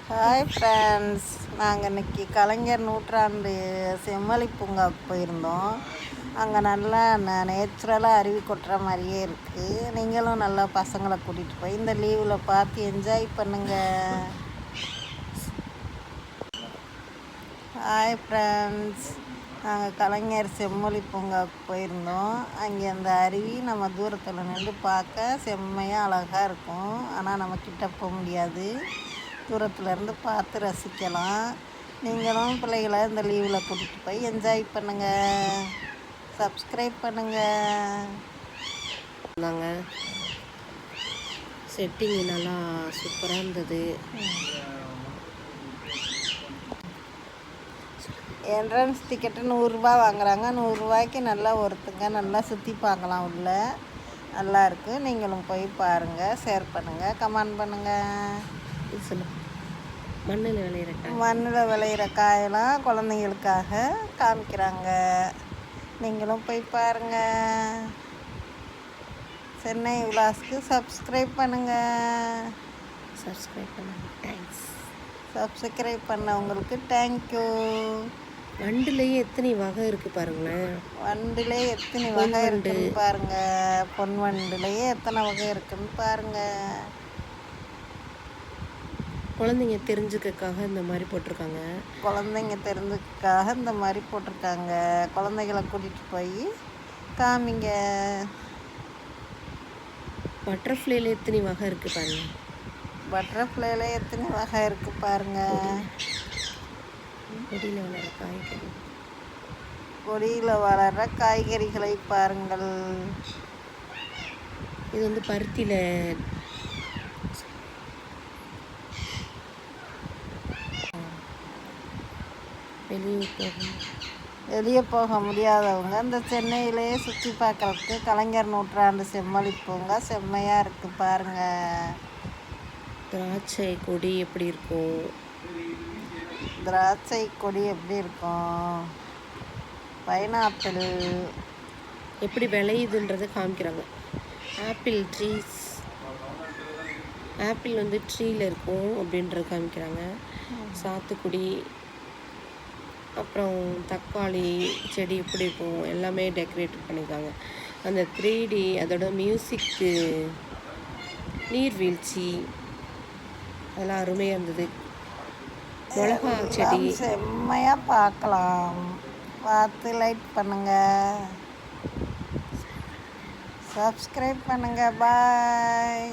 Hi friends, நாங்கள் இன்றைக்கி கலைஞர் நூற்றாண்டு செம்மொழி பூங்காவுக்கு போயிருந்தோம். அங்கே நல்லா நேச்சுரலாக அருவி கொட்டுற மாதிரியே இருக்குது. நீங்களும் நல்லா பசங்களை கூட்டிகிட்டு போய் இந்த லீவில் பார்த்து என்ஜாய் பண்ணுங்கள். ஹாய் ஃப்ரெண்ட்ஸ், நாங்கள் கலைஞர் செம்மொழி பூங்காவுக்கு போயிருந்தோம். அங்கே அந்த அருவி நம்ம தூரத்தில் நின்று பார்க்க செம்மையாக அழகாக இருக்கும். ஆனால் நம்ம கிட்ட போக முடியாது, தூரத்துலேருந்து பார்த்து ரசிக்கலாம். நீங்களும் பிள்ளைகளை இந்த லீவில் கூட்டிகிட்டு போய் என்ஜாய் பண்ணுங்கள். சப்ஸ்கிரைப் பண்ணுங்கள். நாங்கள் செட்டிங் நல்லா சூப்பராக இருந்தது. என்ட்ரன்ஸ் டிக்கெட்டு 100 ரூபா வாங்குறாங்க. 100 ரூபாய்க்கு நல்லா ஒருத்தங்க நல்லா சுற்றி பார்க்கலாம். உள்ள நல்லா இருக்குது. நீங்களும் போய் பாருங்கள், ஷேர் பண்ணுங்கள், கமெண்ட் பண்ணுங்கள். சொல்லு. மண்ணில் விளையிற காயெல்லாம் குழந்தைங்களுக்காக காமிக்கிறாங்க. நீங்களும் போய் பாருங்கள். சென்னை விலாஸ்க்கு சப்ஸ்கிரைப் பண்ணுங்கள். தேங்க்ஸ். சப்ஸ்கிரைப் பண்ணவங்களுக்கு தேங்க்யூ. வண்டுலேயே எத்தனை வகை இருக்குது பாருங்களேன். வண்டுலேயே எத்தனை வகை இருக்குன்னு பாருங்கள். பொன் வண்டுலேயே எத்தனை வகை இருக்குன்னு பாருங்கள். குழந்தைங்க தெரிஞ்சுக்கிறதுக்காக இந்த மாதிரி போட்டிருக்காங்க. குழந்தைகளை கூட்டிகிட்டு போய் காமிங்க. பட்டர்ஃப்ளைல எத்தனை வகை இருக்குது பாருங்க. பட்டர்ஃப்ளைல எத்தனை வகை இருக்குது பாருங்க. கொடியில் வளர்கிற காய்கறிகளை பாருங்கள். இது வந்து பருத்தியில் வெளியே போக முடியாதவங்க இந்த சென்னையிலேயே சுற்றி பார்க்குறதுக்கு கலைஞர் நூற்றாண்டு செம்மொழி பூங்கா செம்மையாக இருக்குது பாருங்கள். திராட்சை கொடி எப்படி இருக்கும்? பைனாப்பிள் எப்படி விளையுதுன்றதை காமிக்கிறாங்க. ஆப்பிள் வந்து ட்ரீயில் இருக்கும் அப்படின்றத காமிக்கிறாங்க. சாத்துக்குடி, அப்புறம் தக்காளி செடி எப்படி இருக்கும் எல்லாமே டெக்கரேட் பண்ணியிருக்காங்க. அந்த 3D அதோட மியூசிக்கு, நீர்வீழ்ச்சி அதெல்லாம் அருமையாக இருந்தது. மிளகா செடி செம்மையாக பார்க்கலாம். பார்த்து லைக் பண்ணுங்கள், சப்ஸ்கிரைப் பண்ணுங்கள். பாய்.